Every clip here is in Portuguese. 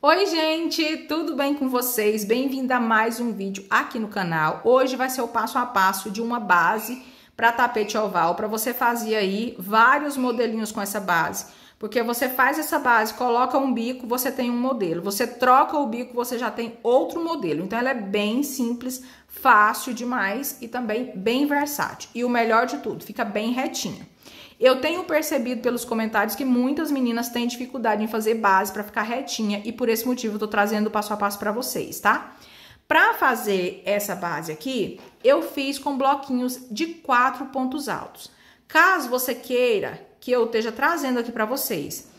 Oi, gente, tudo bem com vocês? Bem-vindo a mais um vídeo aqui no canal. Hoje vai ser o passo a passo de uma base para tapete oval, para você fazer aí vários modelinhos com essa base. Porque você faz essa base, coloca um bico, você tem um modelo. Você troca o bico, você já tem outro modelo. Então, ela é bem simples, fácil demais e também bem versátil. E o melhor de tudo, fica bem retinha. Eu tenho percebido pelos comentários que muitas meninas têm dificuldade em fazer base para ficar retinha e por esse motivo eu tô trazendo o passo a passo para vocês, tá? Para fazer essa base aqui, eu fiz com bloquinhos de 4 pontos altos. Caso você queira que eu esteja trazendo aqui para vocês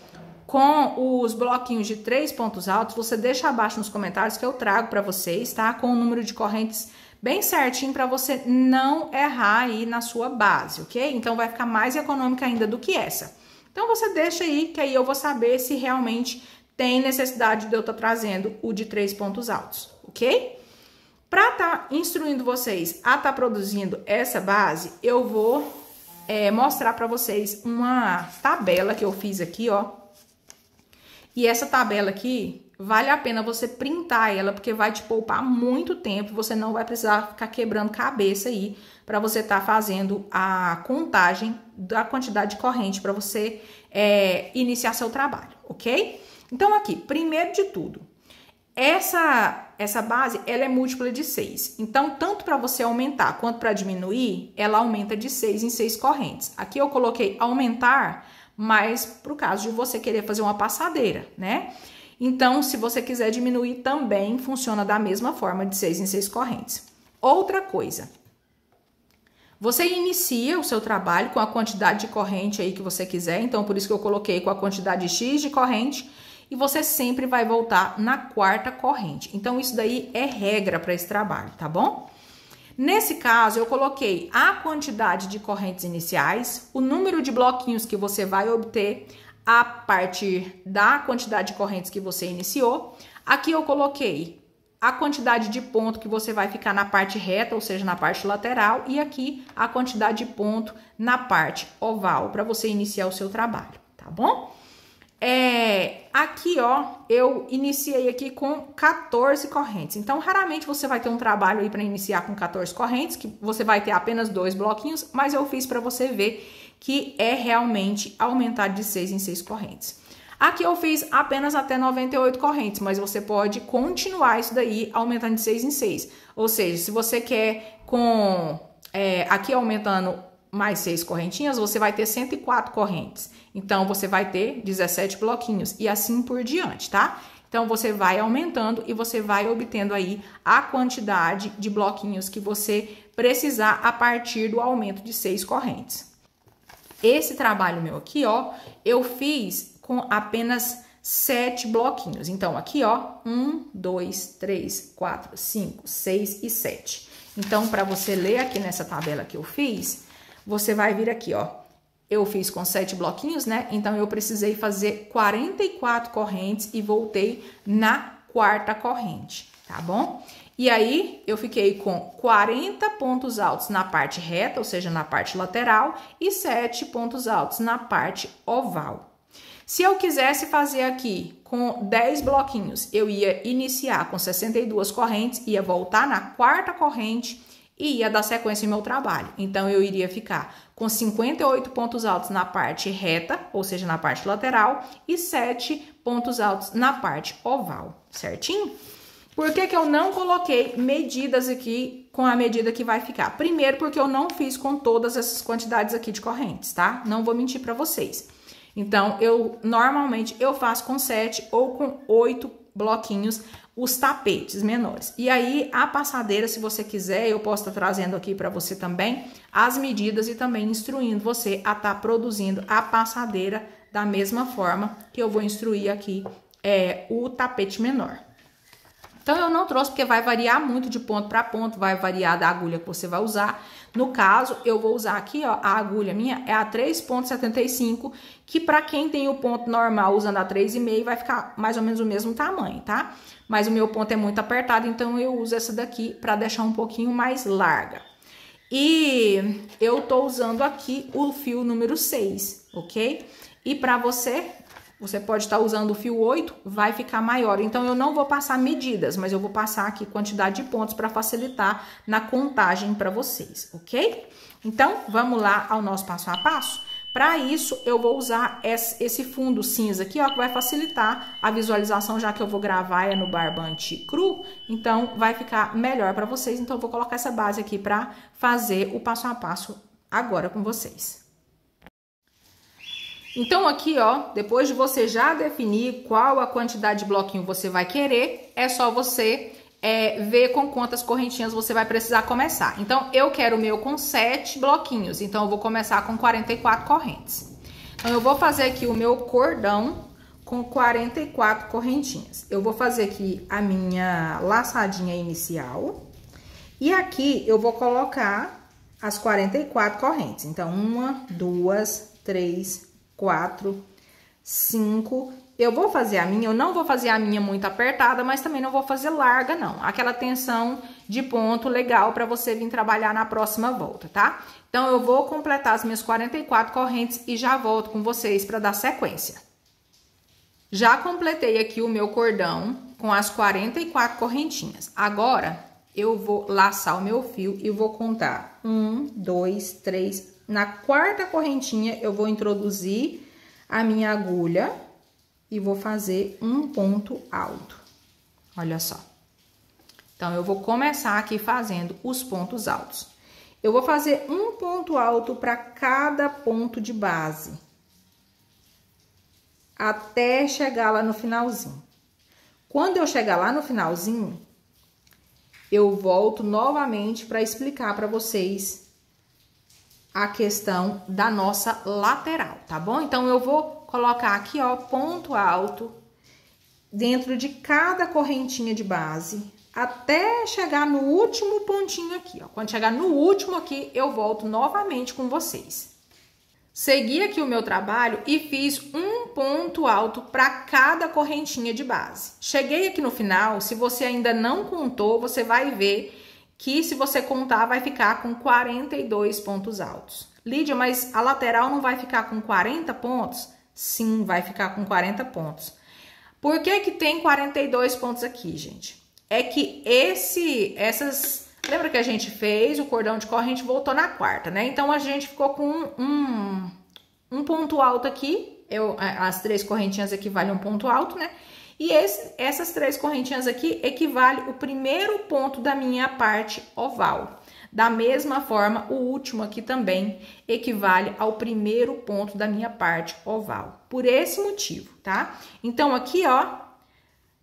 com os bloquinhos de 3 pontos altos, você deixa abaixo nos comentários que eu trago para vocês, tá? Com o número de correntes bem certinho para você não errar aí na sua base, ok? Então, vai ficar mais econômica ainda do que essa. Então, você deixa aí, que aí eu vou saber se realmente tem necessidade de eu estar trazendo o de 3 pontos altos, ok? Para estar instruindo vocês a estar produzindo essa base, eu vou mostrar para vocês uma tabela que eu fiz aqui, ó. E essa tabela aqui, vale a pena você printar ela, porque vai te poupar muito tempo, você não vai precisar ficar quebrando cabeça aí para você estar fazendo a contagem da quantidade de corrente para você iniciar seu trabalho, ok? Então, aqui, primeiro de tudo, essa base, ela é múltipla de 6. Então, tanto para você aumentar quanto para diminuir, ela aumenta de 6 em 6 correntes. Aqui eu coloquei aumentar, mas pro caso de você querer fazer uma passadeira, né? Então, se você quiser diminuir também, funciona da mesma forma, de 6 em 6 correntes. Outra coisa, você inicia o seu trabalho com a quantidade de corrente aí que você quiser, então por isso que eu coloquei com a quantidade X de corrente, e você sempre vai voltar na quarta corrente. Então, isso daí é regra para esse trabalho, tá bom? Nesse caso, eu coloquei a quantidade de correntes iniciais, o número de bloquinhos que você vai obter a partir da quantidade de correntes que você iniciou. Aqui eu coloquei a quantidade de ponto que você vai ficar na parte reta, ou seja, na parte lateral, e aqui a quantidade de ponto na parte oval, para você iniciar o seu trabalho, tá bom? Aqui, ó, eu iniciei aqui com 14 correntes. Então, raramente você vai ter um trabalho aí para iniciar com 14 correntes, que você vai ter apenas 2 bloquinhos, mas eu fiz para você ver que é realmente aumentar de 6 em 6 correntes. Aqui eu fiz apenas até 98 correntes, mas você pode continuar isso daí aumentando de 6 em 6. Ou seja, se você quer aqui aumentando mais 6 correntinhas, você vai ter 104 correntes. Então, você vai ter 17 bloquinhos e assim por diante, tá? Então, você vai aumentando e você vai obtendo aí a quantidade de bloquinhos que você precisar a partir do aumento de 6 correntes. Esse trabalho meu aqui, ó, eu fiz com apenas 7 bloquinhos. Então, aqui, ó, 1, 2, 3, 4, 5, 6 e 7. Então, para você ler aqui nessa tabela que eu fiz, você vai vir aqui, ó. Eu fiz com 7 bloquinhos, né? Então, eu precisei fazer 44 correntes e voltei na quarta corrente, tá bom? E aí, eu fiquei com 40 pontos altos na parte reta, ou seja, na parte lateral, e 7 pontos altos na parte oval. Se eu quisesse fazer aqui com 10 bloquinhos, eu ia iniciar com 62 correntes, ia voltar na quarta corrente e ia dar sequência em meu trabalho. Então, eu iria ficar com 58 pontos altos na parte reta, ou seja, na parte lateral, e 7 pontos altos na parte oval, certinho? Por que que eu não coloquei medidas aqui com a medida que vai ficar? Primeiro, porque eu não fiz com todas essas quantidades aqui de correntes, tá? Não vou mentir para vocês. Então, normalmente eu faço com 7 ou com 8 bloquinhos os tapetes menores. E aí, a passadeira, se você quiser, eu posso estar trazendo aqui para você também as medidas e também instruindo você a estar produzindo a passadeira da mesma forma que eu vou instruir aqui o tapete menor. Então, eu não trouxe porque vai variar muito de ponto para ponto, vai variar da agulha que você vai usar. No caso, eu vou usar aqui, ó, a agulha minha é a 3,75, que para quem tem o ponto normal usando a 3,5 vai ficar mais ou menos o mesmo tamanho, tá? Mas o meu ponto é muito apertado, então eu uso essa daqui para deixar um pouquinho mais larga. E eu tô usando aqui o fio número 6, ok? E para você você pode estar usando o fio 8, vai ficar maior. Então, eu não vou passar medidas, mas eu vou passar aqui quantidade de pontos para facilitar na contagem para vocês, ok? Então, vamos lá ao nosso passo a passo? Para isso, eu vou usar esse fundo cinza aqui, ó, que vai facilitar a visualização, já que eu vou gravar no barbante cru, então vai ficar melhor para vocês. Então, eu vou colocar essa base aqui para fazer o passo a passo agora com vocês. Então, aqui, ó, depois de você já definir qual a quantidade de bloquinho você vai querer, é só você ver com quantas correntinhas você vai precisar começar. Então, eu quero o meu com 7 bloquinhos, então eu vou começar com 44 correntes. Então, eu vou fazer aqui o meu cordão com 44 correntinhas. Eu vou fazer aqui a minha laçadinha inicial e aqui eu vou colocar as 44 correntes. Então, 1, 2, 3, 4, 5. Eu vou fazer a minha, eu não vou fazer a minha muito apertada, mas também não vou fazer larga, não. Aquela tensão de ponto legal para você vir trabalhar na próxima volta, tá? Então, eu vou completar as minhas 44 correntes e já volto com vocês para dar sequência. Já completei aqui o meu cordão com as 44 correntinhas. Agora, eu vou laçar o meu fio e vou contar 1, 2, 3. Na quarta correntinha, eu vou introduzir a minha agulha e vou fazer um ponto alto. Olha só. Então, eu vou começar aqui fazendo os pontos altos. Eu vou fazer um ponto alto para cada ponto de base, até chegar lá no finalzinho. Quando eu chegar lá no finalzinho, eu volto novamente para explicar para vocês a questão da nossa lateral, tá bom? Então, eu vou colocar aqui, ó, ponto alto dentro de cada correntinha de base, até chegar no último pontinho aqui, ó. Quando chegar no último aqui, eu volto novamente com vocês. Segui aqui o meu trabalho e fiz um ponto alto para cada correntinha de base. Cheguei aqui no final, se você ainda não contou, você vai ver que se você contar, vai ficar com 42 pontos altos. Lídia, mas a lateral não vai ficar com 40 pontos? Sim, vai ficar com 40 pontos. Por que que tem 42 pontos aqui, gente? É que lembra que a gente fez o cordão de corrente, voltou na quarta, né? Então, a gente ficou com um ponto alto aqui. As 3 correntinhas equivalem a um ponto alto, né? E essas 3 correntinhas aqui equivale o primeiro ponto da minha parte oval. Da mesma forma, o último aqui também equivale ao primeiro ponto da minha parte oval. Por esse motivo, tá? Então, aqui, ó,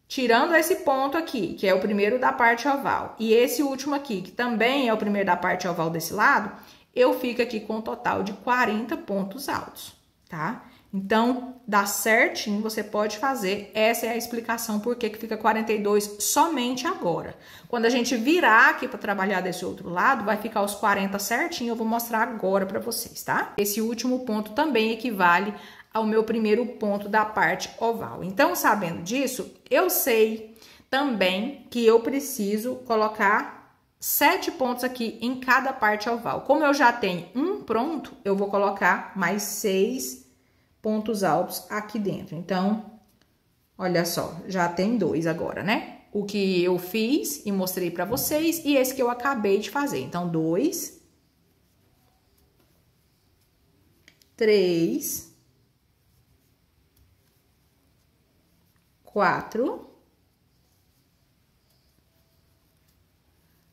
tirando esse ponto aqui, que é o primeiro da parte oval, e esse último aqui, que também é o primeiro da parte oval desse lado, eu fico aqui com um total de 40 pontos altos, tá? Então, dá certinho, você pode fazer. Essa é a explicação por que fica 42 somente agora. Quando a gente virar aqui para trabalhar desse outro lado, vai ficar os 40 certinho. Eu vou mostrar agora para vocês, tá? Esse último ponto também equivale ao meu primeiro ponto da parte oval. Então, sabendo disso, eu sei também que eu preciso colocar 7 pontos aqui em cada parte oval. Como eu já tenho um pronto, eu vou colocar mais 6 pontos altos aqui dentro. Então, olha só, já tem 2 agora, né? O que eu fiz e mostrei pra vocês e esse que eu acabei de fazer. Então, 2, 3, 4,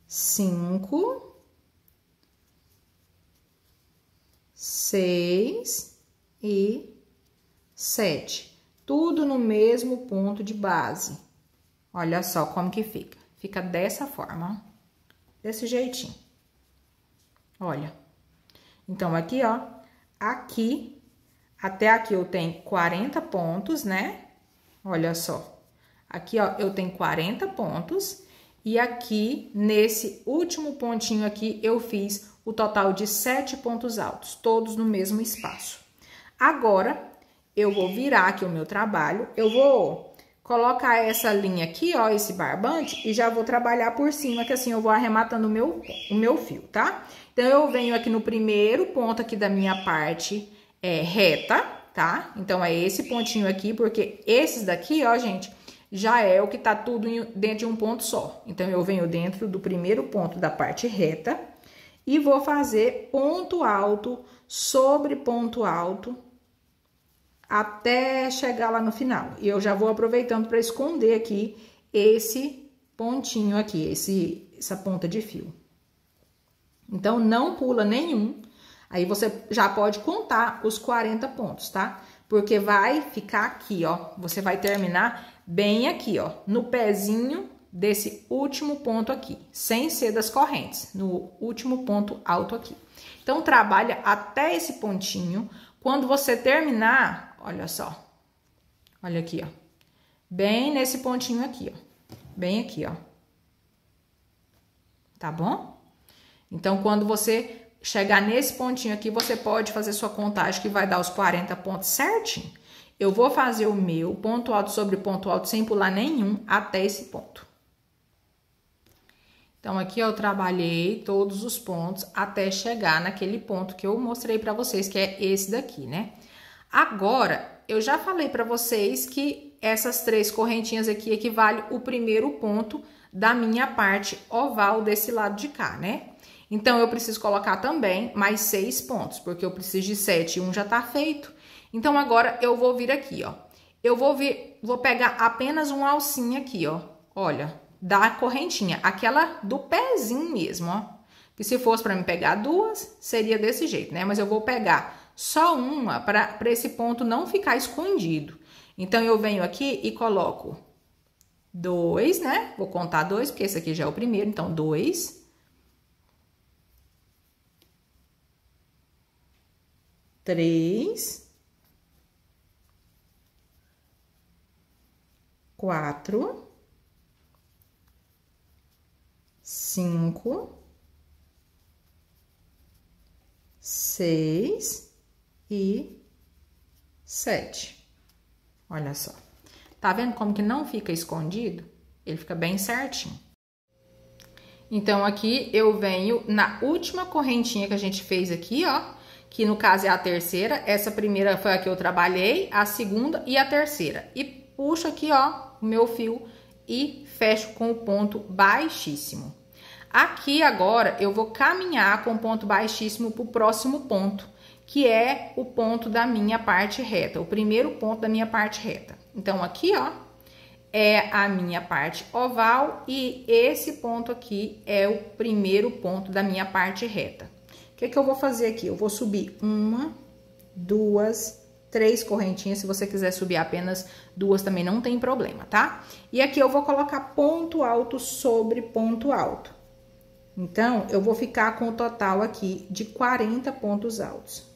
5, 6 e 7, tudo no mesmo ponto de base. Olha só como que fica. Fica dessa forma, ó. Desse jeitinho. Olha. Então, aqui, ó. Aqui, até aqui eu tenho 40 pontos, né? Olha só. Aqui, ó, eu tenho 40 pontos. E aqui, nesse último pontinho aqui, eu fiz o total de 7 pontos altos. Todos no mesmo espaço. Agora, eu vou virar aqui o meu trabalho, eu vou colocar essa linha aqui, ó, esse barbante, e já vou trabalhar por cima, que assim eu vou arrematando o meu fio, tá? Então, eu venho aqui no primeiro ponto aqui da minha parte reta, tá? Então, é esse pontinho aqui, porque esses daqui, ó, gente, já é o que tá tudo dentro de um ponto só. Então, eu venho dentro do primeiro ponto da parte reta e vou fazer ponto alto sobre ponto alto até chegar lá no final. E eu já vou aproveitando para esconder aqui esse pontinho aqui, essa ponta de fio. Então, não pula nenhum. Aí, você já pode contar os 40 pontos, tá? Porque vai ficar aqui, ó. Você vai terminar bem aqui, ó, no pezinho desse último ponto aqui, sem ser das correntes, no último ponto alto aqui. Então, trabalha até esse pontinho. Quando você terminar, olha só. Olha aqui, ó. Bem nesse pontinho aqui, ó. Bem aqui, ó. Tá bom? Então, quando você chegar nesse pontinho aqui, você pode fazer sua contagem que vai dar os 40 pontos certinho. Eu vou fazer o meu ponto alto sobre ponto alto sem pular nenhum até esse ponto. Então, aqui eu trabalhei todos os pontos até chegar naquele ponto que eu mostrei pra vocês, que é esse daqui, né? Agora, eu já falei pra vocês que essas 3 correntinhas aqui equivalem o primeiro ponto da minha parte oval desse lado de cá, né? Então, eu preciso colocar também mais 6 pontos, porque eu preciso de 7 e 1 já tá feito. Então, agora, eu vou vir aqui, ó. Eu vou pegar apenas uma alcinha aqui, ó. Olha, da correntinha, aquela do pezinho mesmo, ó. Que se fosse pra me pegar 2, seria desse jeito, né? Mas eu vou pegar só uma pra esse ponto não ficar escondido. Então, eu venho aqui e coloco 2, né? Vou contar 2, porque esse aqui já é o primeiro. Então, 2... 3, 4, 5, 6 e 7. Olha só. Tá vendo como que não fica escondido? Ele fica bem certinho. Então, aqui eu venho na última correntinha que a gente fez aqui, ó. Que no caso é a terceira, essa primeira foi a que eu trabalhei, a segunda e a terceira. E puxo aqui, ó, o meu fio e fecho com o ponto baixíssimo. Aqui agora eu vou caminhar com o ponto baixíssimo pro próximo ponto, que é o ponto da minha parte reta, o primeiro ponto da minha parte reta. Então, aqui, ó, é a minha parte oval e esse ponto aqui é o primeiro ponto da minha parte reta. O que que eu vou fazer aqui? Eu vou subir 1, 2, 3 correntinhas. Se você quiser subir apenas 2 também não tem problema, tá? E aqui eu vou colocar ponto alto sobre ponto alto. Então, eu vou ficar com o total aqui de 40 pontos altos.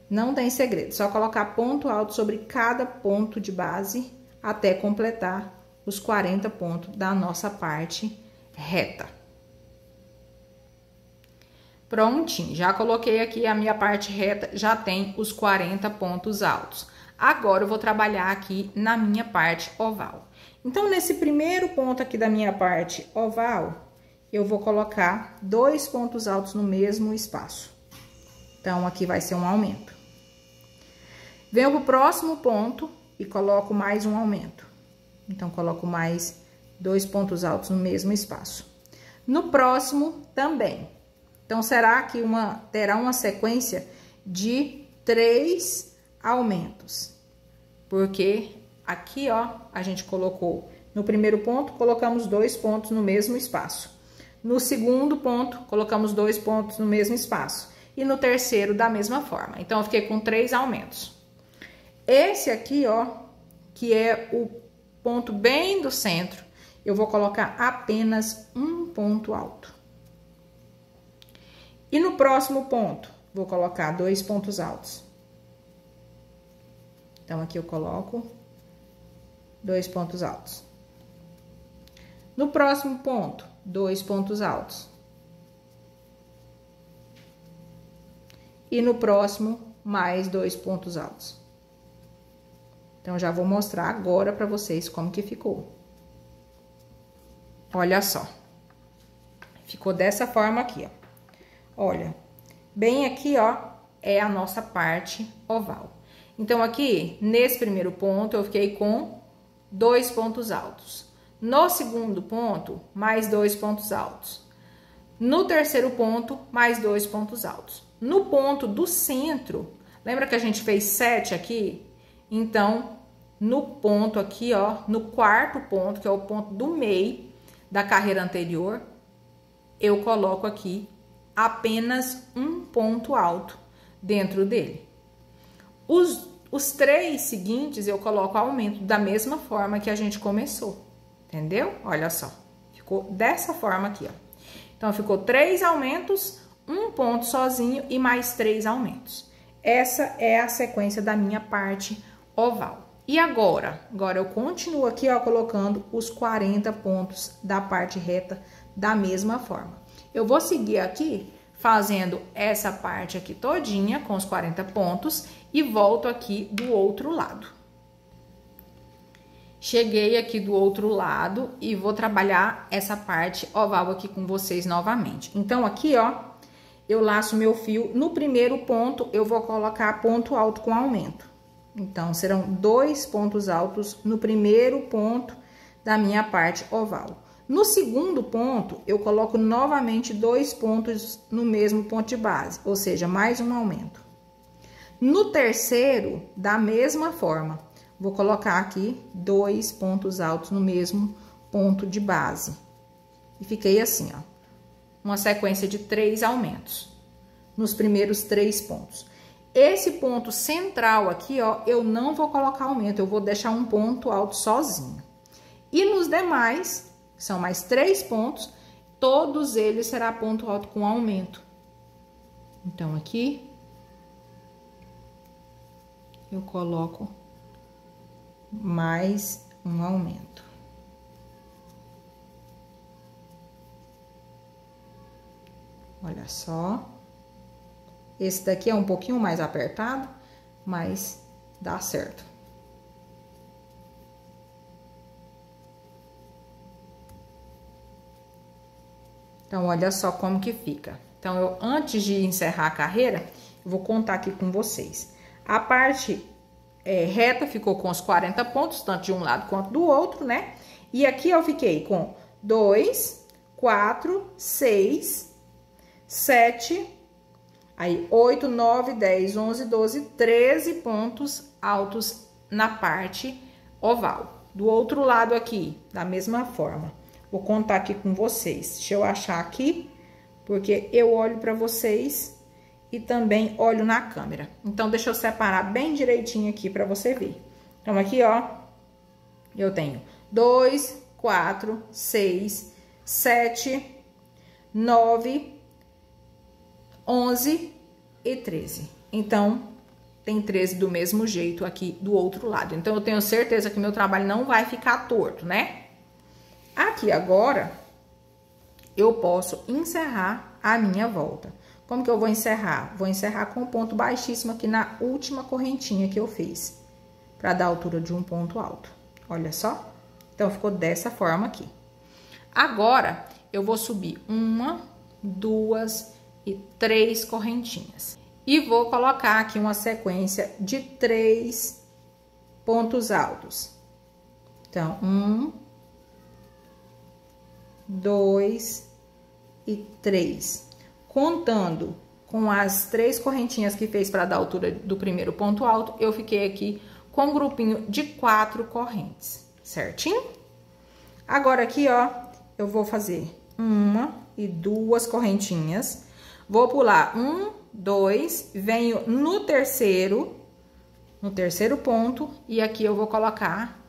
Não tem segredo, só colocar ponto alto sobre cada ponto de base até completar os 40 pontos da nossa parte reta. Prontinho, já coloquei aqui a minha parte reta, já tem os 40 pontos altos. Agora, eu vou trabalhar aqui na minha parte oval. Então, nesse primeiro ponto aqui da minha parte oval, eu vou colocar 2 pontos altos no mesmo espaço. Então, aqui vai ser um aumento. Venho pro próximo ponto e coloco mais um aumento. Então, coloco mais 2 pontos altos no mesmo espaço. No próximo, também. Então, terá uma sequência de 3 aumentos. Porque aqui, ó, a gente colocou no primeiro ponto, colocamos 2 pontos no mesmo espaço. No segundo ponto, colocamos 2 pontos no mesmo espaço. E no terceiro, da mesma forma. Então, eu fiquei com 3 aumentos. Esse aqui, ó, que é o ponto bem do centro, eu vou colocar apenas um ponto alto. E no próximo ponto, vou colocar 2 pontos altos. Então, aqui eu coloco 2 pontos altos. No próximo ponto, 2 pontos altos. E no próximo, mais 2 pontos altos. Então, já vou mostrar agora pra vocês como que ficou. Olha só. Ficou dessa forma aqui, ó. Olha, bem aqui, ó, é a nossa parte oval. Então, aqui, nesse primeiro ponto, eu fiquei com 2 pontos altos. No segundo ponto, mais 2 pontos altos. No terceiro ponto, mais 2 pontos altos. No ponto do centro, lembra que a gente fez 7 aqui? Então, no ponto aqui, ó, no quarto ponto, que é o ponto do meio da carreira anterior, eu coloco aqui apenas um ponto alto dentro dele. Os 3 seguintes eu coloco aumento da mesma forma que a gente começou, entendeu? Olha só, ficou dessa forma aqui, ó. Então, ficou 3 aumentos, um ponto sozinho e mais 3 aumentos. Essa é a sequência da minha parte oval. E agora eu continuo aqui, ó, colocando os 40 pontos da parte reta da mesma forma. Eu vou seguir aqui fazendo essa parte aqui todinha com os 40 pontos e volto aqui do outro lado. Cheguei aqui do outro lado e vou trabalhar essa parte oval aqui com vocês novamente. Então, aqui, ó, eu laço meu fio. No primeiro ponto, eu vou colocar ponto alto com aumento. Então, serão 2 pontos altos no primeiro ponto da minha parte oval. No segundo ponto, eu coloco novamente 2 pontos no mesmo ponto de base, ou seja, mais um aumento. No terceiro, da mesma forma, vou colocar aqui 2 pontos altos no mesmo ponto de base. E fiquei assim, ó, uma sequência de 3 aumentos nos primeiros 3 pontos. Esse ponto central aqui, ó, eu não vou colocar aumento, eu vou deixar um ponto alto sozinho. E nos demais, são mais 3 pontos, todos eles será ponto alto com aumento. Então, aqui, eu coloco mais um aumento. Olha só. Esse daqui é um pouquinho mais apertado, mas dá certo. Então, olha só como que fica. Então, eu, antes de encerrar a carreira, eu vou contar aqui com vocês. A parte reta ficou com os 40 pontos, tanto de um lado quanto do outro, né? E aqui eu fiquei com 2, 4, 6, 7, aí 8, 9, 10, 11, 12, 13 pontos altos na parte oval. Do outro lado aqui, da mesma forma. Vou contar aqui com vocês. Deixa eu achar aqui, porque eu olho para vocês e também olho na câmera. Então, deixa eu separar bem direitinho aqui para você ver. Então, aqui, ó, eu tenho 2, 4, 6, 7, 9, 11 e 13. Então, tem 13 do mesmo jeito aqui do outro lado. Então, eu tenho certeza que meu trabalho não vai ficar torto, né? Aqui agora, eu posso encerrar a minha volta. Como que eu vou encerrar? Vou encerrar com um ponto baixíssimo aqui na última correntinha que eu fiz, para dar a altura de um ponto alto. Olha só. Então, ficou dessa forma aqui. Agora, eu vou subir 1, 2 e 3 correntinhas. E vou colocar aqui uma sequência de 3 pontos altos. Então, 1, 2 e 3. Contando com as 3 correntinhas que fez para dar a altura do primeiro ponto alto, eu fiquei aqui com um grupinho de 4 correntes, certinho? Agora aqui, ó, eu vou fazer 1 e 2 correntinhas. Vou pular 1, 2, venho no terceiro ponto, e aqui eu vou colocar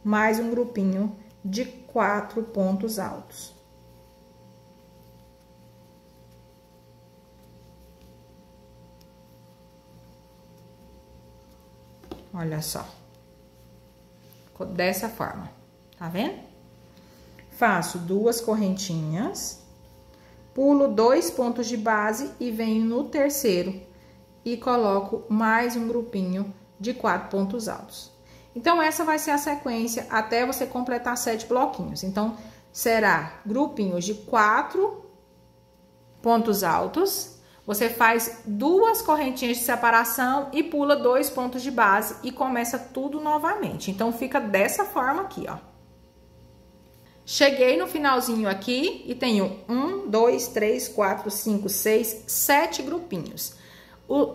mais um grupinho de 4 pontos altos. Olha só. Ficou dessa forma, tá vendo? Faço 2 correntinhas, pulo 2 pontos de base e venho no terceiro e coloco mais um grupinho de 4 pontos altos. Então, essa vai ser a sequência até você completar 7 bloquinhos. Então, será grupinhos de 4 pontos altos. você faz 2 correntinhas de separação e pula 2 pontos de base e começa tudo novamente. Então, fica dessa forma aqui, ó. Cheguei no finalzinho aqui e tenho 1, 2, 3, 4, 5, 6, 7 grupinhos.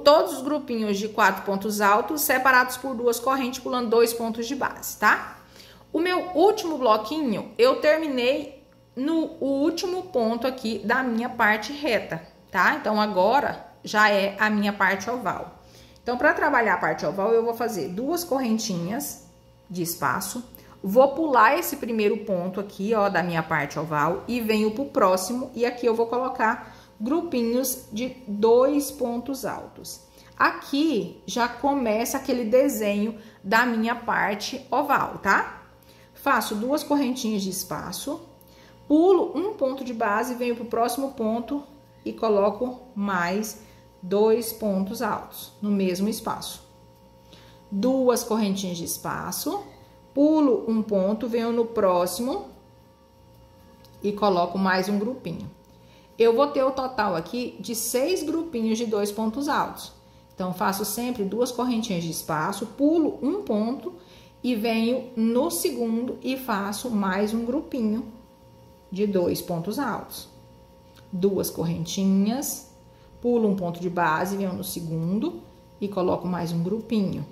Todos os grupinhos de 4 pontos altos separados por 2 correntes, pulando 2 pontos de base, tá? O meu último bloquinho, eu terminei no último ponto aqui da minha parte reta, tá? Então, agora já é a minha parte oval. Então, para trabalhar a parte oval, eu vou fazer 2 correntinhas de espaço. Vou pular esse primeiro ponto aqui, ó, da minha parte oval e venho pro próximo. E aqui eu vou colocar grupinhos de 2 pontos altos. Aqui já começa aquele desenho da minha parte oval, tá? Faço 2 correntinhas de espaço, pulo um ponto de base, venho pro próximo ponto e coloco mais 2 pontos altos no mesmo espaço. 2 correntinhas de espaço, pulo um ponto, venho no próximo e coloco mais um grupinho. Eu vou ter o total aqui de 6 grupinhos de 2 pontos altos. Então, faço sempre 2 correntinhas de espaço, pulo um ponto e venho no segundo e faço mais um grupinho de 2 pontos altos. 2 correntinhas, pulo um ponto de base, venho no segundo e coloco mais um grupinho.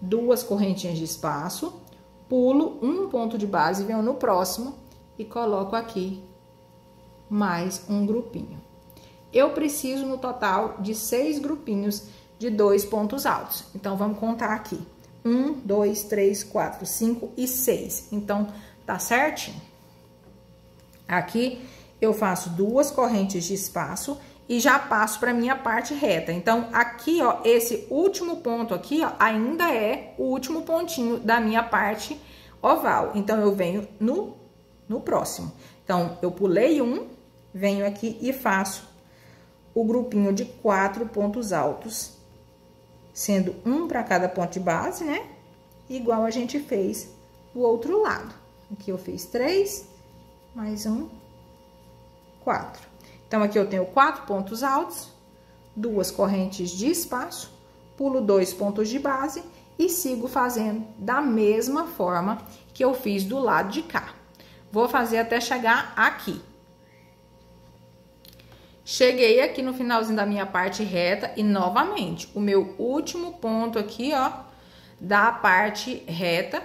2 correntinhas de espaço, pulo um ponto de base, venho no próximo e coloco aqui mais um grupinho. Eu preciso no total de 6 grupinhos de 2 pontos altos. Então, vamos contar aqui. 1, 2, 3, 4, 5 e 6. Então, tá certinho? Aqui, eu faço 2 correntes de espaço e já passo para minha parte reta. Então, aqui, ó, esse último ponto aqui, ó, ainda é o último pontinho da minha parte oval. Então, eu venho no próximo. Então, eu pulei um, venho aqui e faço o grupinho de 4 pontos altos, sendo um para cada ponto de base, né? Igual a gente fez do outro lado. Aqui eu fiz 3, mais um, 4. Então, aqui eu tenho 4 pontos altos, 2 correntes de espaço, pulo 2 pontos de base e sigo fazendo da mesma forma que eu fiz do lado de cá. Vou fazer até chegar aqui. Cheguei aqui no finalzinho da minha parte reta e, novamente, o meu último ponto aqui, ó, da parte reta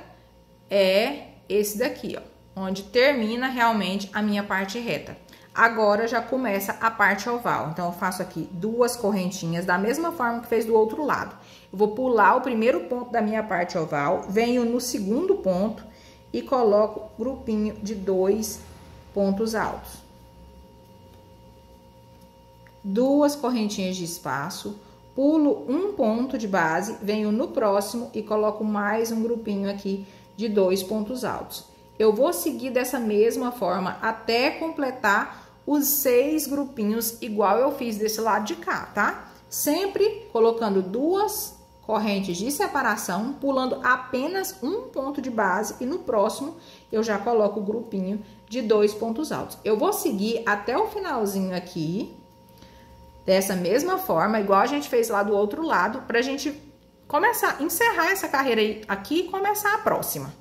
é esse daqui, ó, onde termina realmente a minha parte reta. Agora, já começa a parte oval. Então, eu faço aqui 2 correntinhas da mesma forma que fez do outro lado. Eu vou pular o primeiro ponto da minha parte oval, venho no segundo ponto e coloco grupinho de 2 pontos altos. 2 correntinhas de espaço, pulo um ponto de base, venho no próximo e coloco mais um grupinho aqui de 2 pontos altos. Eu vou seguir dessa mesma forma até completar os 6 grupinhos, igual eu fiz desse lado de cá, tá? Sempre colocando 2 correntes de separação, pulando apenas um ponto de base e no próximo eu já coloco o grupinho de 2 pontos altos. Eu vou seguir até o finalzinho aqui, dessa mesma forma, igual a gente fez lá do outro lado, pra gente começar, encerrar essa carreira aqui e começar a próxima.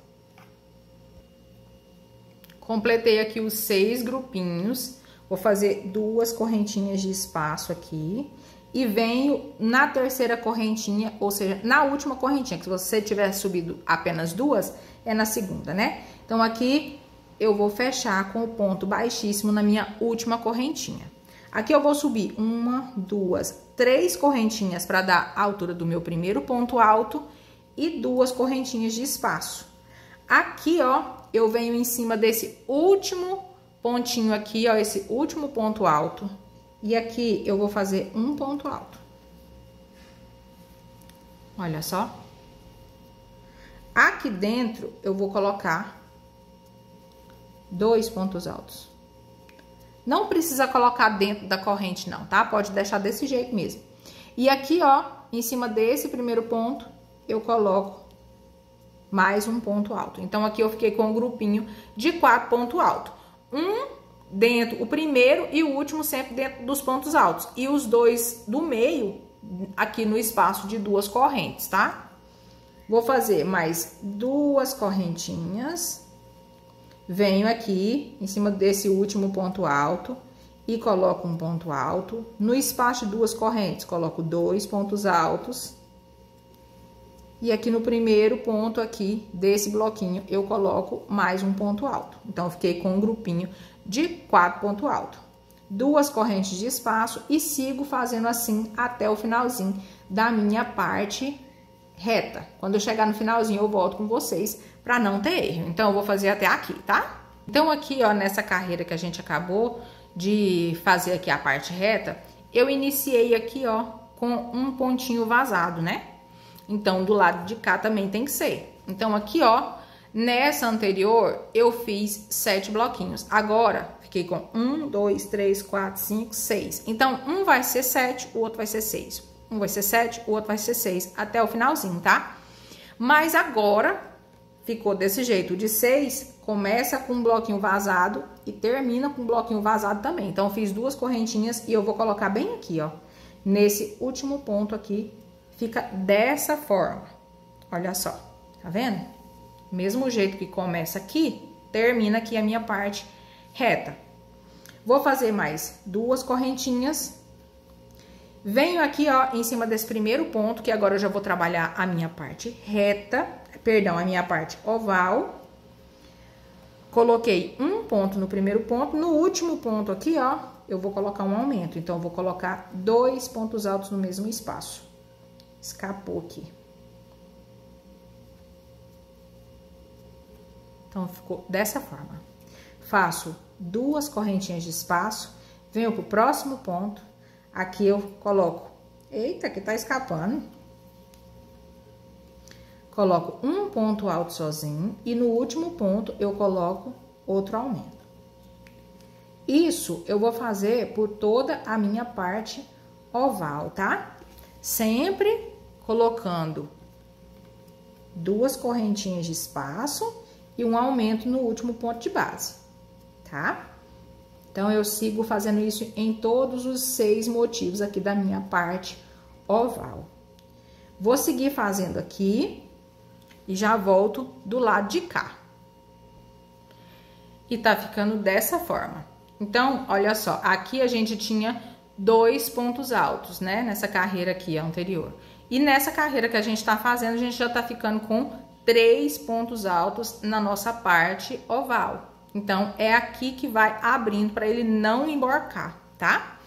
Completei aqui os 6 grupinhos, vou fazer 2 correntinhas de espaço aqui e venho na terceira correntinha, ou seja, na última correntinha, que se você tiver subido apenas 2, é na segunda, né? Então, aqui eu vou fechar com o ponto baixíssimo na minha última correntinha. Aqui eu vou subir 1, 2, 3 correntinhas para dar a altura do meu primeiro ponto alto e 2 correntinhas de espaço. Aqui, ó, eu venho em cima desse último pontinho aqui, ó, esse último ponto alto. E aqui eu vou fazer um ponto alto. Olha só. Aqui dentro eu vou colocar 2 pontos altos. Não precisa colocar dentro da corrente não, tá? Pode deixar desse jeito mesmo. E aqui, ó, em cima desse primeiro ponto, eu coloco mais um ponto alto. Então, aqui eu fiquei com um grupinho de 4 pontos altos. o primeiro e o último sempre dentro dos pontos altos. E os dois do meio aqui no espaço de 2 correntes, tá? Vou fazer mais 2 correntinhas. Venho aqui em cima desse último ponto alto e coloco um ponto alto. No espaço de 2 correntes, coloco 2 pontos altos. E aqui no primeiro ponto aqui desse bloquinho, eu coloco mais um ponto alto. Então, eu fiquei com um grupinho de 4 pontos altos. 2 correntes de espaço e sigo fazendo assim até o finalzinho da minha parte reta. Quando eu chegar no finalzinho, eu volto com vocês para não ter erro. Então, eu vou fazer até aqui, tá? Então, aqui, ó, nessa carreira que a gente acabou de fazer aqui a parte reta, eu iniciei aqui, ó, com um pontinho vazado, né? Então, do lado de cá também tem que ser. Então, aqui, ó, nessa anterior, eu fiz 7 bloquinhos. Agora, fiquei com 1, 2, 3, 4, 5, 6. Então, um vai ser 7, o outro vai ser 6. Um vai ser 7, o outro vai ser 6, até o finalzinho, tá? Mas agora, ficou desse jeito, de 6, começa com um bloquinho vazado e termina com um bloquinho vazado também. Então, eu fiz 2 correntinhas e eu vou colocar bem aqui, ó, nesse último ponto aqui. Fica dessa forma, olha só, tá vendo? Mesmo jeito que começa aqui, termina aqui a minha parte reta. Vou fazer mais 2 correntinhas. Venho aqui, ó, em cima desse primeiro ponto, que agora eu já vou trabalhar a minha parte reta, perdão, a minha parte oval. Coloquei um ponto no primeiro ponto, no último ponto aqui, ó, eu vou colocar um aumento. Então, eu vou colocar 2 pontos altos no mesmo espaço. Escapou aqui. Então, ficou dessa forma. Faço 2 correntinhas de espaço, venho pro próximo ponto, aqui eu coloco, eita, aqui tá escapando. Coloco um ponto alto sozinho e no último ponto eu coloco outro aumento. Isso eu vou fazer por toda a minha parte oval, tá? Sempre colocando 2 correntinhas de espaço e um aumento no último ponto de base, tá? Então, eu sigo fazendo isso em todos os 6 motivos aqui da minha parte oval. Vou seguir fazendo aqui e já volto do lado de cá. E tá ficando dessa forma. Então, olha só, aqui a gente tinha 2 pontos altos, né? Nessa carreira aqui anterior. E nessa carreira que a gente tá fazendo, a gente já tá ficando com 3 pontos altos na nossa parte oval. Então, é aqui que vai abrindo para ele não emborcar, tá?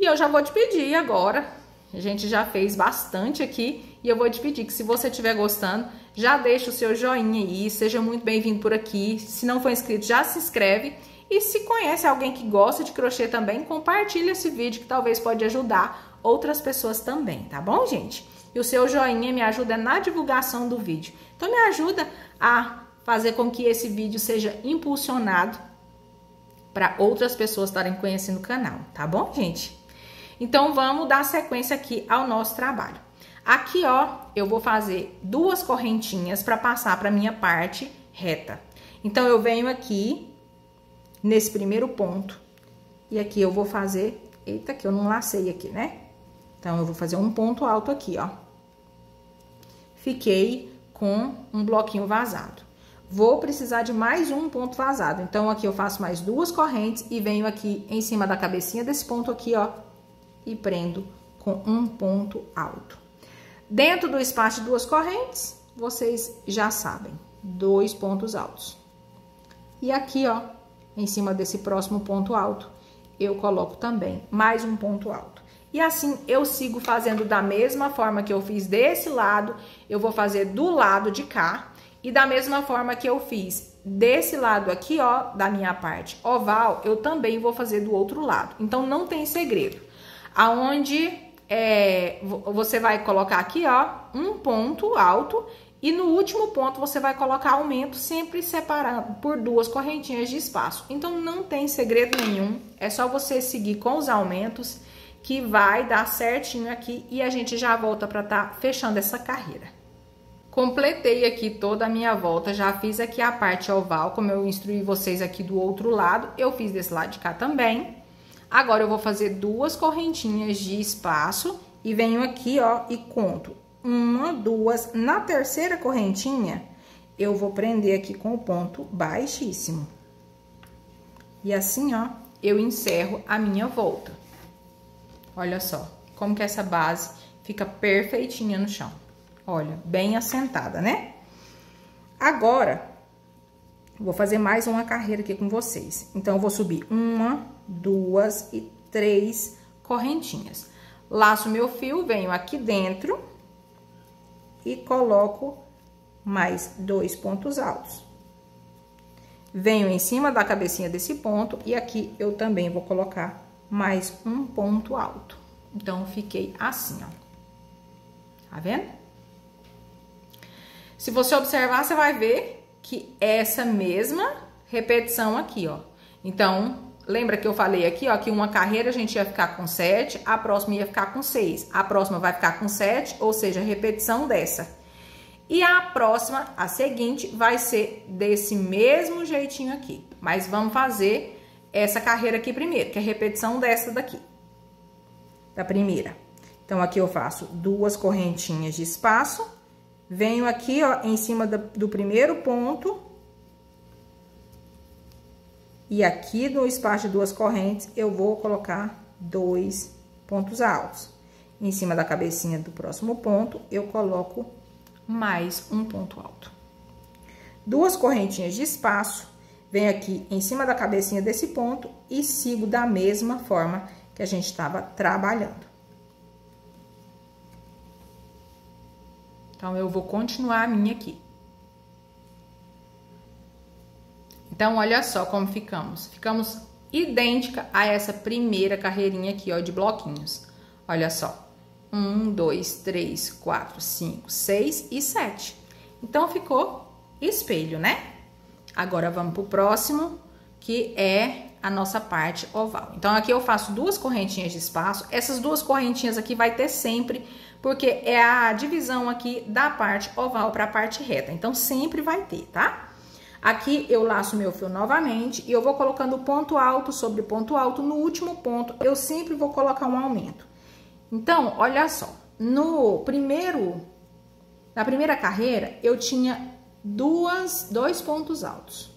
E eu já vou te pedir agora, a gente já fez bastante aqui, e eu vou te pedir que se você estiver gostando, já deixa o seu joinha aí, seja muito bem-vindo por aqui. Se não for inscrito, já se inscreve. E se conhece alguém que gosta de crochê também, compartilha esse vídeo que talvez pode ajudar outras pessoas também, tá bom, gente? E o seu joinha me ajuda na divulgação do vídeo. Então, me ajuda a fazer com que esse vídeo seja impulsionado para outras pessoas estarem conhecendo o canal, tá bom, gente? Então, vamos dar sequência aqui ao nosso trabalho. Aqui, ó, eu vou fazer 2 correntinhas para passar para minha parte reta. Então, eu venho aqui nesse primeiro ponto e aqui eu vou fazer, eita, que eu não lacei aqui, né? Então, eu vou fazer um ponto alto aqui, ó. Fiquei com um bloquinho vazado. Vou precisar de mais um ponto vazado. Então, aqui eu faço mais 2 correntes e venho aqui em cima da cabecinha desse ponto aqui, ó, e prendo com um ponto alto. Dentro do espaço de 2 correntes, vocês já sabem, 2 pontos altos. E aqui, ó, em cima desse próximo ponto alto, eu coloco também mais um ponto alto. E assim, eu sigo fazendo da mesma forma que eu fiz desse lado, eu vou fazer do lado de cá. E da mesma forma que eu fiz desse lado aqui, ó, da minha parte oval, eu também vou fazer do outro lado. Então, não tem segredo. Aonde você vai colocar aqui, ó, um ponto alto. E no último ponto, você vai colocar aumento, sempre separando por 2 correntinhas de espaço. Então, não tem segredo nenhum. É só você seguir com os aumentos que vai dar certinho aqui. E a gente já volta para tá fechando essa carreira. Completei aqui toda a minha volta, já fiz aqui a parte oval, como eu instruí vocês aqui do outro lado, eu fiz desse lado de cá também. Agora eu vou fazer 2 correntinhas de espaço e venho aqui, ó, e conto 1, 2, na terceira correntinha, eu vou prender aqui com o ponto baixíssimo. E assim, ó, eu encerro a minha volta. Olha só, como que essa base fica perfeitinha no chão. Olha, bem assentada, né? Agora, vou fazer mais uma carreira aqui com vocês. Então, eu vou subir 1, 2 e 3 correntinhas. Laço meu fio, venho aqui dentro e coloco mais 2 pontos altos. Venho em cima da cabecinha desse ponto e aqui eu também vou colocar mais um ponto alto. Então, fiquei assim, ó. Tá vendo? Se você observar, você vai ver que essa mesma repetição aqui, ó. Então, lembra que eu falei aqui, ó, que uma carreira a gente ia ficar com 7, a próxima ia ficar com 6. A próxima vai ficar com 7, ou seja, repetição dessa. E a próxima, a seguinte, vai ser desse mesmo jeitinho aqui. Mas vamos fazer essa carreira aqui primeiro, que é a repetição dessa daqui. Da primeira. Então, aqui eu faço 2 correntinhas de espaço. Venho aqui, ó, em cima do primeiro ponto. E aqui no espaço de 2 correntes, eu vou colocar 2 pontos altos. Em cima da cabecinha do próximo ponto, eu coloco mais um ponto alto. 2 correntinhas de espaço, venho aqui em cima da cabecinha desse ponto e sigo da mesma forma que a gente estava trabalhando. Então, eu vou continuar a minha aqui. Então, olha só como ficamos. Ficamos idêntica a essa primeira carreirinha aqui, ó, de bloquinhos. Olha só. 1, 2, 3, 4, 5, 6 e 7. Então, ficou espelho, né? Agora, vamos pro próximo, que é a nossa parte oval. Então, aqui eu faço 2 correntinhas de espaço. Essas 2 correntinhas aqui vai ter sempre, porque é a divisão aqui da parte oval para a parte reta. Então, sempre vai ter, tá? Aqui eu laço meu fio novamente e eu vou colocando ponto alto sobre ponto alto. No último ponto, eu sempre vou colocar um aumento. Então, olha só. Na primeira carreira, eu tinha 2 pontos altos.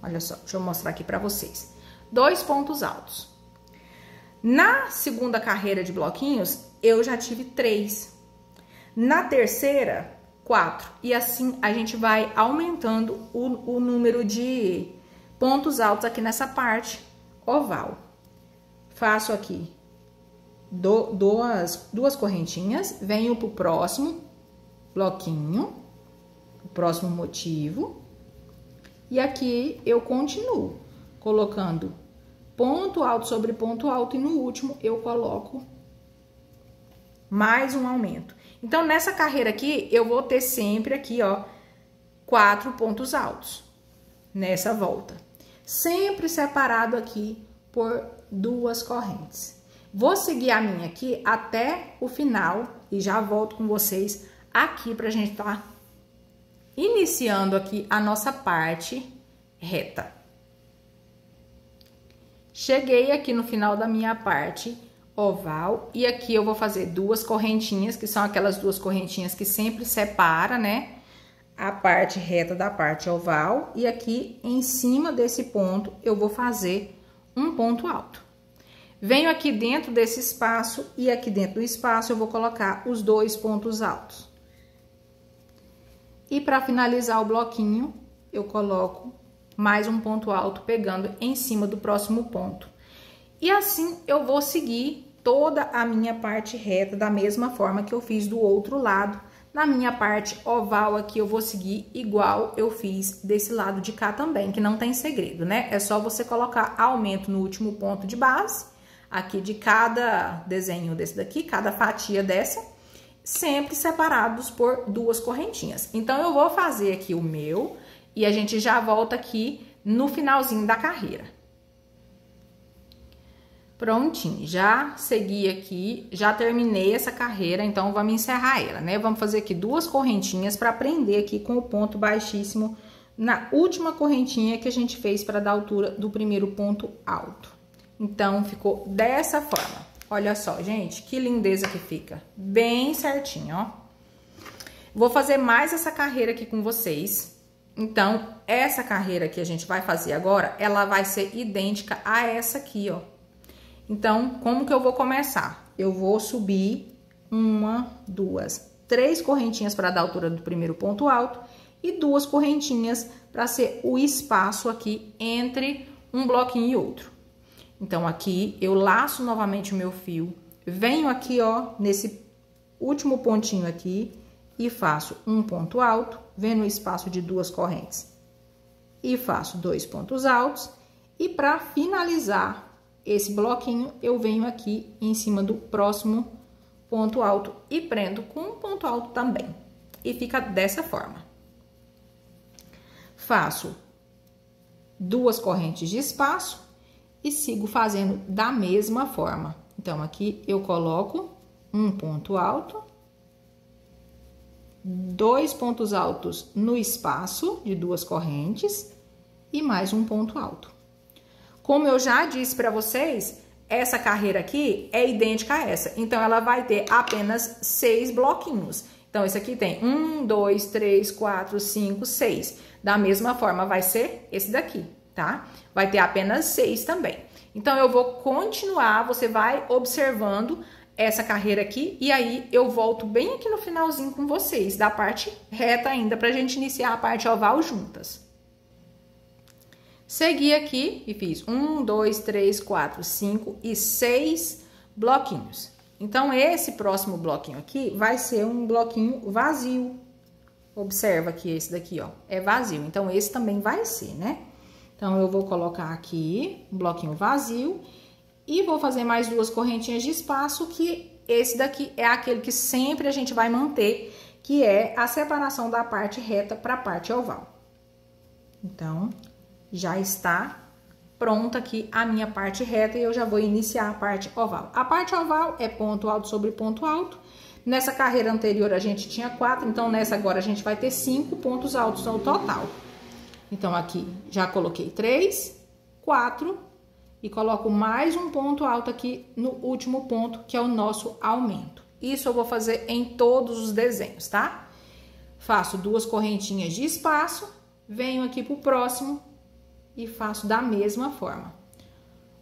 Olha só, deixa eu mostrar aqui pra vocês. 2 pontos altos. Na segunda carreira de bloquinhos, eu já tive 3. Na terceira, 4. E assim, a gente vai aumentando o número de pontos altos aqui nessa parte oval. Faço aqui 2 correntinhas, venho pro próximo bloquinho, o próximo motivo. E aqui eu continuo colocando ponto alto sobre ponto alto e no último eu coloco mais um aumento. Então, nessa carreira aqui, eu vou ter sempre aqui, ó, 4 pontos altos nessa volta. Sempre separado aqui por 2 correntes. Vou seguir a minha aqui até o final e já volto com vocês aqui pra gente tá iniciando aqui a nossa parte reta. Cheguei aqui no final da minha parte oval e aqui eu vou fazer 2 correntinhas, que são aquelas 2 correntinhas que sempre separa, né, a parte reta da parte oval. E aqui em cima desse ponto eu vou fazer um ponto alto. Venho aqui dentro desse espaço e aqui dentro do espaço eu vou colocar os 2 pontos altos. E para finalizar o bloquinho, eu coloco mais um ponto alto pegando em cima do próximo ponto. E assim eu vou seguir toda a minha parte reta da mesma forma que eu fiz do outro lado. Na minha parte oval aqui eu vou seguir igual eu fiz desse lado de cá também, que não tem segredo, né? É só você colocar aumento no último ponto de base, aqui de cada desenho desse daqui, cada fatia dessa, sempre separados por 2 correntinhas. Então, eu vou fazer aqui o meu e a gente já volta aqui no finalzinho da carreira. Prontinho, já segui aqui, já terminei essa carreira, então vamos encerrar ela, né? Vamos fazer aqui 2 correntinhas para prender aqui com o ponto baixíssimo na última correntinha que a gente fez para dar altura do primeiro ponto alto. Então, ficou dessa forma. Olha só, gente, que lindeza que fica. Bem certinho, ó. Vou fazer mais essa carreira aqui com vocês. Então, essa carreira que a gente vai fazer agora, ela vai ser idêntica a essa aqui, ó. Então, como que eu vou começar? Eu vou subir 1, 2, 3 correntinhas para dar a altura do primeiro ponto alto e 2 correntinhas para ser o espaço aqui entre um bloquinho e outro. Então, aqui eu laço novamente o meu fio, venho aqui, ó, nesse último pontinho aqui e faço um ponto alto, vendo o espaço de 2 correntes. E faço 2 pontos altos e para finalizar esse bloquinho, eu venho aqui em cima do próximo ponto alto e prendo com um ponto alto também. E fica dessa forma. Faço 2 correntes de espaço e sigo fazendo da mesma forma. Então, aqui eu coloco um ponto alto, 2 pontos altos no espaço de 2 correntes e mais um ponto alto. Como eu já disse para vocês, essa carreira aqui é idêntica a essa. Então, ela vai ter apenas 6 bloquinhos. Então, esse aqui tem 1, 2, 3, 4, 5, 6. Da mesma forma, vai ser esse daqui, tá? Vai ter apenas 6 também. Então, eu vou continuar, você vai observando essa carreira aqui. E aí, eu volto bem aqui no finalzinho com vocês, da parte reta ainda, pra gente iniciar a parte oval juntas. Segui aqui e fiz 1, 2, 3, 4, 5 e 6 bloquinhos. Então, esse próximo bloquinho aqui vai ser um bloquinho vazio. Observa que esse daqui, ó, é vazio. Então, esse também vai ser, né? Então, eu vou colocar aqui um bloquinho vazio e vou fazer mais 2 correntinhas de espaço, que esse daqui é aquele que sempre a gente vai manter, que é a separação da parte reta para a parte oval. Então, já está pronta aqui a minha parte reta e eu já vou iniciar a parte oval. A parte oval é ponto alto sobre ponto alto. Nessa carreira anterior a gente tinha 4, então nessa agora a gente vai ter 5 pontos altos no total. Então, aqui já coloquei 3, 4 e coloco mais um ponto alto aqui no último ponto, que é o nosso aumento. Isso eu vou fazer em todos os desenhos, tá? Faço 2 correntinhas de espaço, venho aqui pro próximo e faço da mesma forma.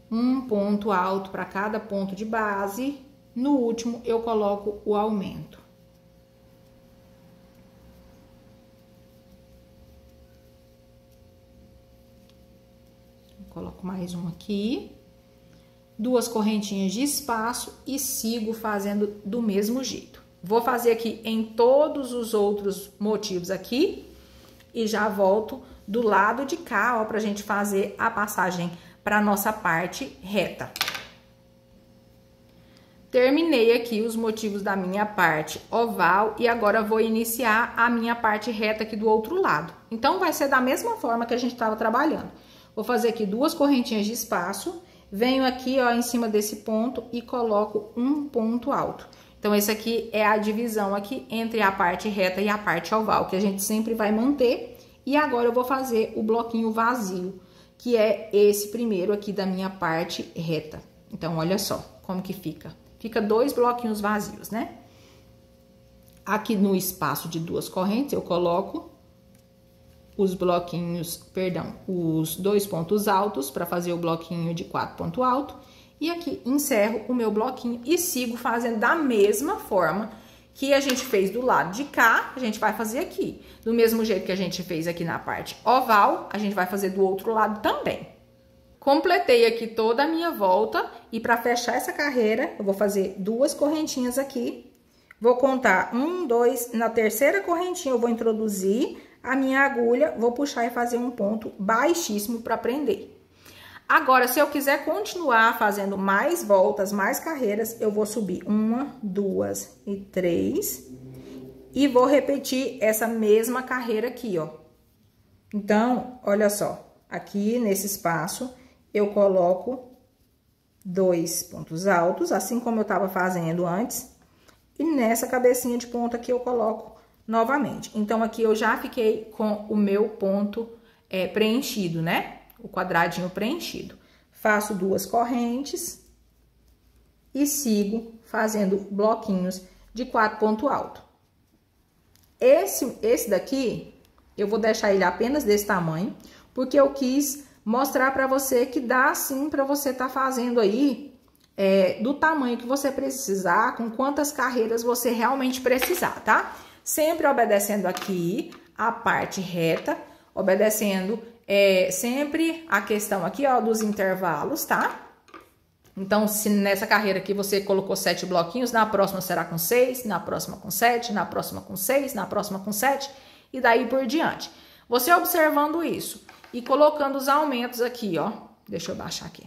Um ponto alto para cada ponto de base. No último, eu coloco o aumento. Coloco mais um aqui. 2 correntinhas de espaço e sigo fazendo do mesmo jeito. Vou fazer aqui em todos os outros motivos aqui e já volto do lado de cá, ó, pra gente fazer a passagem pra nossa parte reta. Terminei aqui os motivos da minha parte oval e agora vou iniciar a minha parte reta aqui do outro lado. Então, vai ser da mesma forma que a gente estava trabalhando. Vou fazer aqui 2 correntinhas de espaço, venho aqui, ó, em cima desse ponto e coloco um ponto alto. Então, esse aqui é a divisão aqui entre a parte reta e a parte oval, que a gente sempre vai manter. E agora, eu vou fazer o bloquinho vazio, que é esse primeiro aqui da minha parte reta. Então, olha só como que fica. Fica 2 bloquinhos vazios, né? Aqui no espaço de 2 correntes, eu coloco os bloquinhos, perdão, os 2 pontos altos para fazer o bloquinho de 4 pontos altos. E aqui encerro o meu bloquinho e sigo fazendo da mesma forma que a gente fez do lado de cá, a gente vai fazer aqui. Do mesmo jeito que a gente fez aqui na parte oval, a gente vai fazer do outro lado também. Completei aqui toda a minha volta e para fechar essa carreira, eu vou fazer 2 correntinhas aqui. Vou contar 1, 2, na terceira correntinha eu vou introduzir a minha agulha, vou puxar e fazer um ponto baixíssimo para prender. Agora, se eu quiser continuar fazendo mais voltas, mais carreiras, eu vou subir 1, 2 e 3 e vou repetir essa mesma carreira aqui, ó. Então, olha só, aqui nesse espaço eu coloco 2 pontos altos, assim como eu tava fazendo antes. E nessa cabecinha de ponta aqui eu coloco novamente. Então, aqui eu já fiquei com o meu ponto preenchido, né? O quadradinho preenchido. Faço 2 correntes e sigo fazendo bloquinhos de 4 pontos altos. Esse daqui, eu vou deixar ele apenas desse tamanho, porque eu quis mostrar pra você que dá sim pra você tá fazendo aí do tamanho que você precisar, com quantas carreiras você realmente precisar, tá? Sempre obedecendo aqui a parte reta, obedecendo sempre a questão aqui, ó, dos intervalos, tá? Então, se nessa carreira aqui você colocou 7 bloquinhos, na próxima será com 6, na próxima com 7, na próxima com 6, na próxima com 7 e daí por diante. Você observando isso e colocando os aumentos aqui, ó, deixa eu baixar aqui.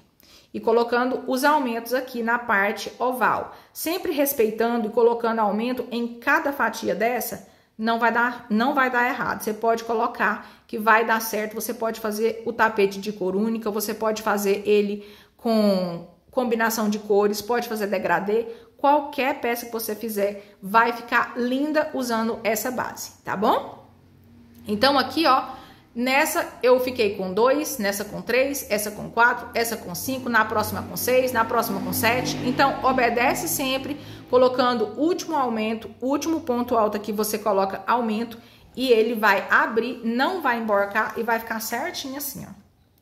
E colocando os aumentos aqui na parte oval. Sempre respeitando e colocando aumento em cada fatia dessa, não vai dar errado. Você pode colocar que vai dar certo. Você pode fazer o tapete de cor única, você pode fazer ele com combinação de cores, pode fazer degradê. Qualquer peça que você fizer vai ficar linda usando essa base, tá bom? Então aqui, ó, nessa eu fiquei com 2, nessa com 3, essa com 4, essa com 5, na próxima com 6, na próxima com 7. Então, obedece sempre, colocando o último aumento, o último ponto alto aqui, você coloca aumento e ele vai abrir, não vai emborcar e vai ficar certinho assim, ó.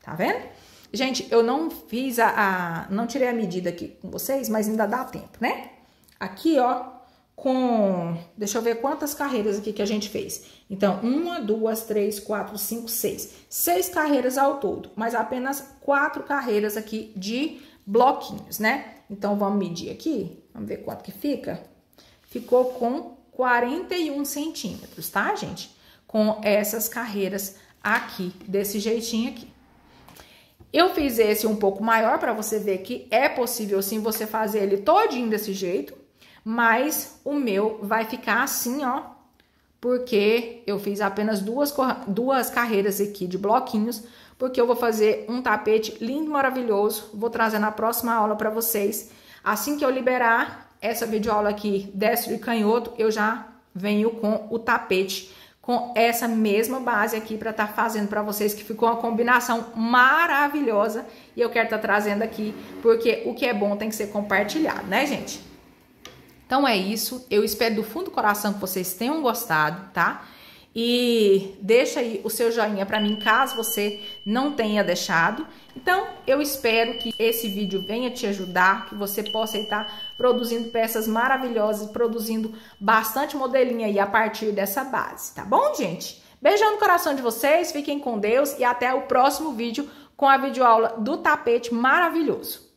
Tá vendo? Gente, eu não fiz não tirei a medida aqui com vocês, mas ainda dá tempo, né? Aqui, ó, deixa eu ver quantas carreiras aqui que a gente fez. Então, 1, 2, 3, 4, 5, 6. 6 carreiras ao todo, mas apenas 4 carreiras aqui de bloquinhos, né? Então, vamos medir aqui, vamos ver quanto que fica. Ficou com 41 centímetros, tá, gente? Com essas carreiras aqui, desse jeitinho aqui. Eu fiz esse um pouco maior para você ver que é possível sim você fazer ele todinho desse jeito. Mas o meu vai ficar assim, ó, porque eu fiz apenas duas carreiras aqui de bloquinhos, porque eu vou fazer um tapete lindo, maravilhoso, vou trazer na próxima aula para vocês. Assim que eu liberar essa videoaula aqui, destro e canhoto, eu já venho com o tapete, com essa mesma base aqui para estar fazendo para vocês, que ficou uma combinação maravilhosa, e eu quero estar trazendo aqui, porque o que é bom tem que ser compartilhado, né, gente? Então é isso, eu espero do fundo do coração que vocês tenham gostado, tá? E deixa aí o seu joinha pra mim, caso você não tenha deixado. Então, eu espero que esse vídeo venha te ajudar, que você possa estar produzindo peças maravilhosas, produzindo bastante modelinho aí a partir dessa base, tá bom, gente? Beijão no coração de vocês, fiquem com Deus e até o próximo vídeo com a videoaula do tapete maravilhoso.